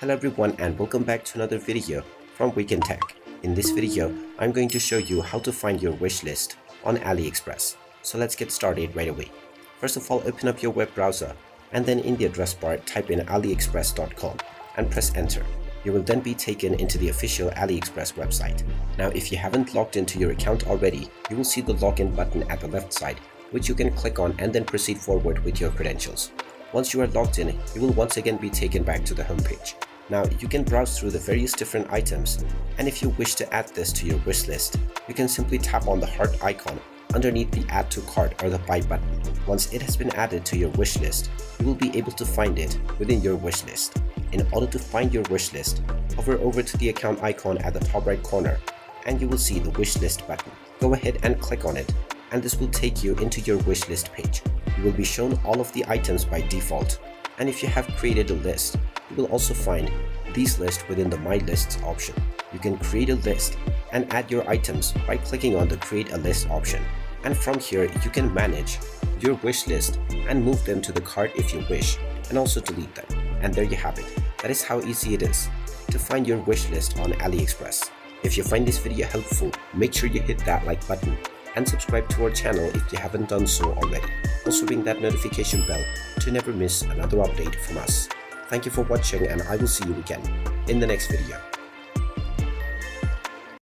Hello everyone and welcome back to another video from Wake&Tech. In this video, I'm going to show you how to find your wish list on AliExpress. So let's get started right away. First of all, open up your web browser and then in the address bar type in aliexpress.com and press enter. You will then be taken into the official AliExpress website. Now if you haven't logged into your account already, you will see the login button at the left side, which you can click on and then proceed forward with your credentials. Once you are logged in, you will once again be taken back to the homepage. Now you can browse through the various different items, and if you wish to add this to your wish list, you can simply tap on the heart icon underneath the add to cart or the buy button. Once it has been added to your wish list, you will be able to find it within your wish list. In order to find your wish list, hover over to the account icon at the top right corner and you will see the wish list button. Go ahead and click on it and this will take you into your wish list page. You will be shown all of the items by default, and if you have created a list, you will also find these lists within the My Lists option. You can create a list and add your items by clicking on the Create a List option. And from here, you can manage your wish list and move them to the cart if you wish, and also delete them. And there you have it. That is how easy it is to find your wish list on AliExpress. If you find this video helpful, make sure you hit that like button and subscribe to our channel if you haven't done so already. Also ring that notification bell to never miss another update from us. Thank you for watching and I will see you again in the next video.